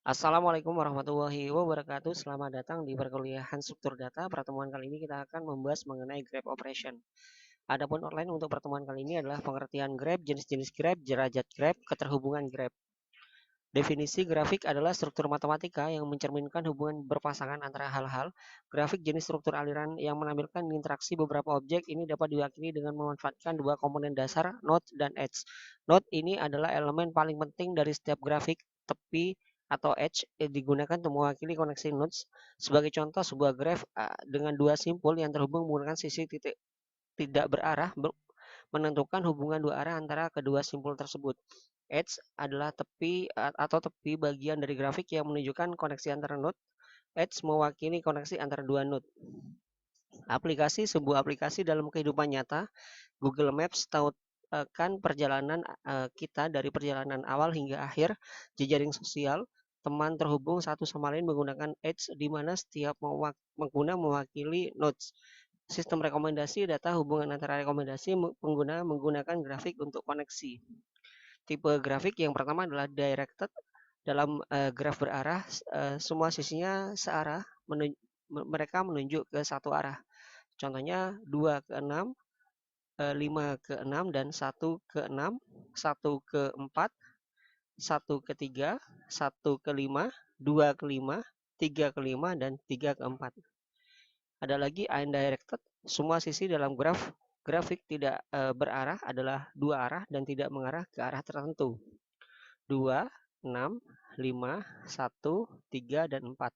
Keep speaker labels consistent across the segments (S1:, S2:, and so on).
S1: Assalamualaikum warahmatullahi wabarakatuh. Selamat datang di perkuliahan struktur data. Pertemuan kali ini kita akan membahas mengenai graph operation. Adapun outline untuk pertemuan kali ini adalah pengertian graph, jenis-jenis graph, derajat graph, keterhubungan graph. Definisi grafik adalah struktur matematika yang mencerminkan hubungan berpasangan antara hal-hal. Grafik jenis struktur aliran yang menampilkan interaksi beberapa objek ini dapat diwakili dengan memanfaatkan dua komponen dasar, node dan edge. Node ini adalah elemen paling penting dari setiap grafik. Tepi atau edge digunakan untuk mewakili koneksi nodes. Sebagai contoh, sebuah graf dengan dua simpul yang terhubung menggunakan sisi titik tidak berarah menentukan hubungan dua arah antara kedua simpul tersebut. Edge adalah tepi atau tepi bagian dari grafik yang menunjukkan koneksi antara node. Edge mewakili koneksi antara dua node. Sebuah aplikasi dalam kehidupan nyata, Google Maps tahukan perjalanan kita dari perjalanan awal hingga akhir. Jejaring sosial, teman terhubung satu sama lain menggunakan edge di mana setiap pengguna mewakili nodes. Sistem rekomendasi data hubungan antara rekomendasi pengguna menggunakan grafik untuk koneksi. Tipe grafik yang pertama adalah directed. Dalam graf berarah, semua sisinya searah, mereka menunjuk ke satu arah. Contohnya 2 ke 6, 5 ke 6, dan 1 ke 6, 1 ke 4, 1 ke 3, 1 ke 5, 2 ke 5, 3 ke 5, dan 3 ke 4. Ada lagi undirected, semua sisi dalam grafik tidak berarah adalah dua arah dan tidak mengarah ke arah tertentu. 2, 6, 5, 1, 3, dan 4.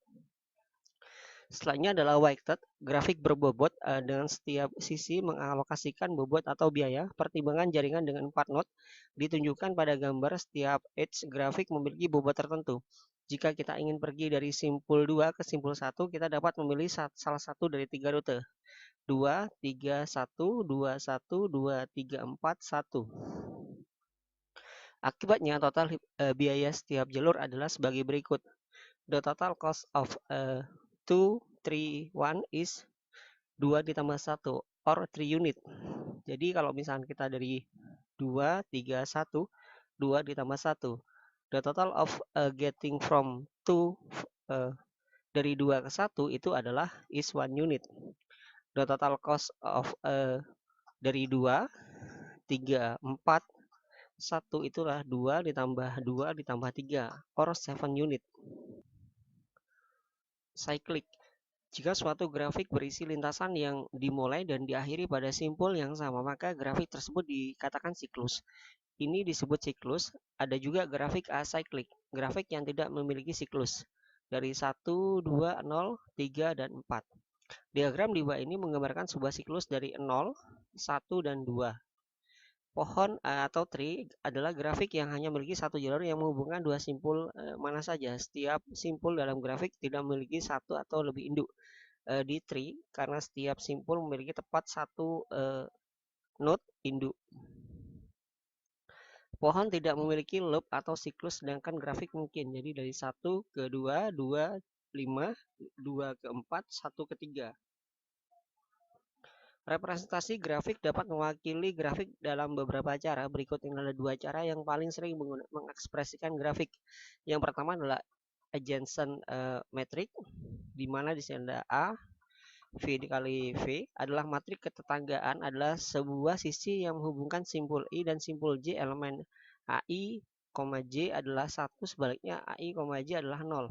S1: Setelahnya adalah weighted, grafik berbobot dengan setiap sisi mengalokasikan bobot atau biaya. Pertimbangan jaringan dengan 4 node ditunjukkan pada gambar. Setiap edge grafik memiliki bobot tertentu. Jika kita ingin pergi dari simpul 2 ke simpul 1, kita dapat memilih salah satu dari 3 rute. 2, 3, 1, 2, 1, 2, 3, 4, 1. Akibatnya total biaya setiap jalur adalah sebagai berikut. The total cost of 2, 3, 1 is 2 ditambah 1 or 3 unit. Jadi kalau misalnya kita dari 2, 3, 1, 2 ditambah 1. The total of getting from 2 dari 2 ke 1 itu adalah is 1 unit. The total cost of dari 2, 3, 4, 1 itulah 2 ditambah 2 ditambah 3 or 7 unit. Cyclic. Jika suatu grafik berisi lintasan yang dimulai dan diakhiri pada simpul yang sama, maka grafik tersebut dikatakan siklus. Ini disebut siklus. Ada juga grafik acyclic, grafik yang tidak memiliki siklus. Dari 1, 2, 0, 3, dan 4. Diagram di bawah ini menggambarkan sebuah siklus dari 0, 1, dan 2. Pohon atau tree adalah grafik yang hanya memiliki satu jalur yang menghubungkan dua simpul mana saja. Setiap simpul dalam grafik tidak memiliki satu atau lebih induk di tree karena setiap simpul memiliki tepat satu node induk. Pohon tidak memiliki loop atau siklus sedangkan grafik mungkin. Jadi dari 1 ke 2, 2, 5, 2 ke 4, 1 ke 3. Representasi grafik dapat mewakili grafik dalam beberapa cara. Berikut ini adalah dua cara yang paling sering mengekspresikan grafik. Yang pertama adalah adjacent metric, di mana di sini ada A, V dikali V adalah matrik ketetanggaan, adalah sebuah sisi yang menghubungkan simpul I dan simpul J. Elemen AI, J adalah 1, sebaliknya AI, J adalah 0.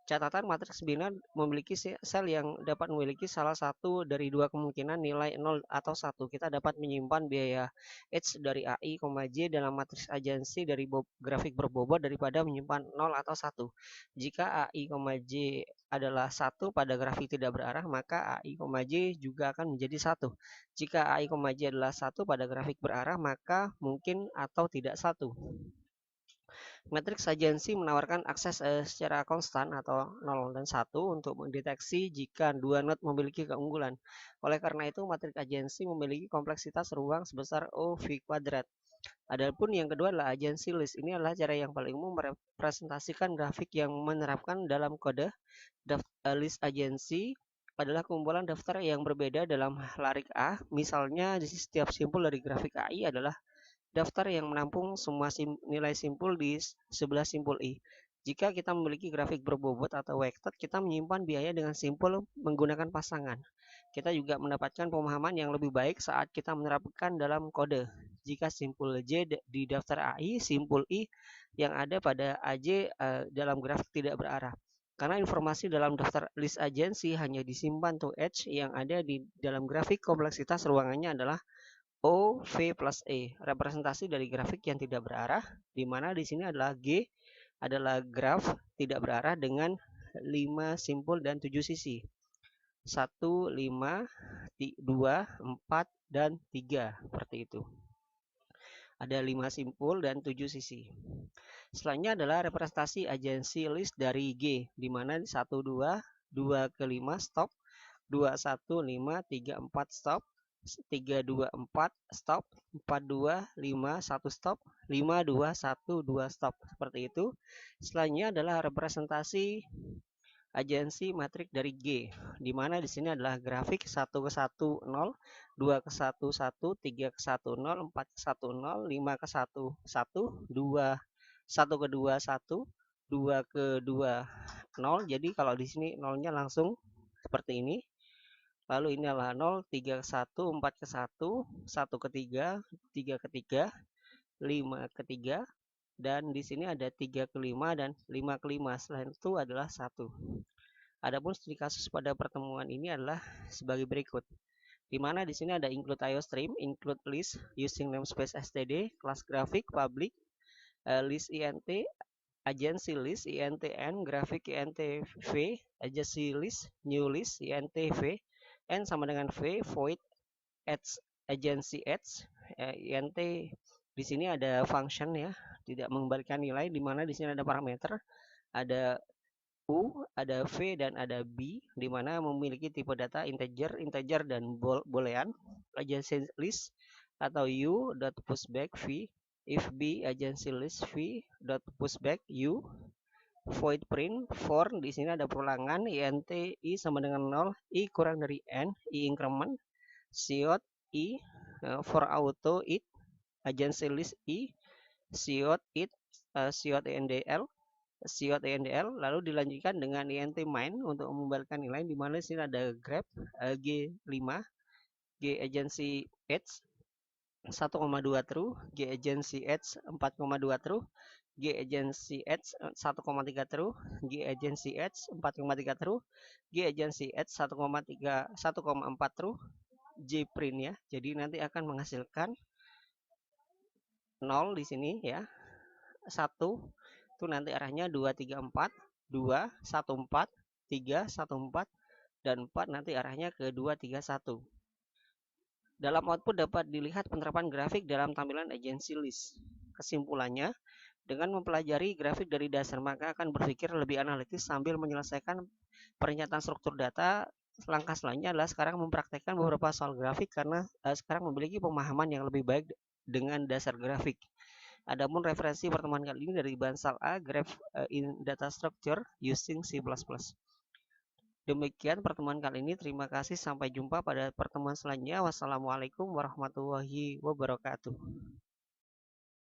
S1: Catatan matriks biner memiliki sel yang dapat memiliki salah satu dari dua kemungkinan nilai 0 atau 1. Kita dapat menyimpan biaya H dari AI, J dalam matriks agensi dari grafik berbobot daripada menyimpan 0 atau 1. Jika AI, J adalah 1 pada grafik tidak berarah, maka AI, J juga akan menjadi 1. Jika AI, J adalah 1 pada grafik berarah, maka mungkin atau tidak 1. Matriks agensi menawarkan akses secara konstan atau 0 dan 1 untuk mendeteksi jika dua node memiliki keunggulan. Oleh karena itu, matriks agensi memiliki kompleksitas ruang sebesar OV kuadrat. Adapun yang kedua adalah agensi list. Ini adalah cara yang paling umum merepresentasikan grafik yang menerapkan dalam kode. List agensi adalah kumpulan daftar yang berbeda dalam larik A. Misalnya, di setiap simpul dari grafik AI adalah daftar yang menampung semua nilai simpul di sebelah simpul I. Jika kita memiliki grafik berbobot atau vektor, kita menyimpan biaya dengan simpel menggunakan pasangan. Kita juga mendapatkan pemahaman yang lebih baik saat kita menerapkan dalam kode. Jika simpul J di daftar AI, simpul I yang ada pada AJ dalam grafik tidak berarah. Karena informasi dalam daftar list agensi hanya disimpan to H, yang ada di dalam grafik kompleksitas ruangannya adalah O, V plus E, representasi dari grafik yang tidak berarah, di mana di sini adalah G adalah graf tidak berarah dengan 5 simpul dan 7 sisi. 1, 5, 2, 4, dan 3. Seperti itu. Ada 5 simpul dan 7 sisi. Selanjutnya adalah representasi agensi list dari G, di mana 1, 2, 2 ke 5 stop, 2, 1, 5, 3, 4 stop, 3, 2, 4 stop, 4, 2, 5, 1 stop, 5, 2, 1, 2 stop. Seperti itu. Selanjutnya adalah representasi agensi matrik dari G, di mana di sini adalah grafik 1 ke 1, 0, 2 ke 1, 1, 3 ke 1, 0, 4 ke 1, 0, 5 ke 1, 1, 2, 1 ke 2, 1, 2 ke 2, 0. Jadi kalau di sini nolnya langsung seperti ini. Lalu ini adalah 0, 3 ke 1, 4 ke 1, 1 ke 3, 3 ke 3, 5 ke 3, dan di sini ada 3 ke 5 dan 5 ke 5. Selain itu adalah 1. Adapun studi kasus pada pertemuan ini adalah sebagai berikut. Di mana di sini ada include IOStream, include list using namespace std, class graphic, public, list int, agency list intn, graphic int v, agency list, new list int v, n sama dengan v, void ads agency ads, int di sini ada function ya, tidak mengembalikan nilai, di mana di sini ada parameter, ada U, ada V, dan ada B, di mana memiliki tipe data integer, dan boolean. Agency list atau U dot pushback V, if B agency list V dot pushback U, void print for, di sini ada perulangan, int I sama dengan 0, I kurang dari N, I increment, ciot I, for auto it, agency list I, ciot it, ciot endl, lalu dilanjutkan dengan int main untuk membalikkan nilai, di mana sini ada grab G5, G agency h 1,2 true, G agency h 4,2 true, G agency h 1,3 true, G agency h 4,3 true, G agency h 1,4 true, J print ya. Jadi nanti akan menghasilkan 0 di sini ya. 1 itu nanti arahnya 2, 3, 4, 2, 1, 4, 3, 1, 4, dan 4 nanti arahnya ke 2, 3, 1. Dalam output dapat dilihat penerapan grafik dalam tampilan agency list. Kesimpulannya, dengan mempelajari grafik dari dasar maka akan berpikir lebih analitis sambil menyelesaikan pernyataan struktur data. Langkah selanjutnya adalah sekarang mempraktekkan beberapa soal grafik karena sekarang memiliki pemahaman yang lebih baik dengan dasar grafik. Adapun referensi pertemuan kali ini dari Bansal A, Graph in Data Structure using C++. Demikian pertemuan kali ini. Terima kasih. Sampai jumpa pada pertemuan selanjutnya. Wassalamualaikum warahmatullahi wabarakatuh.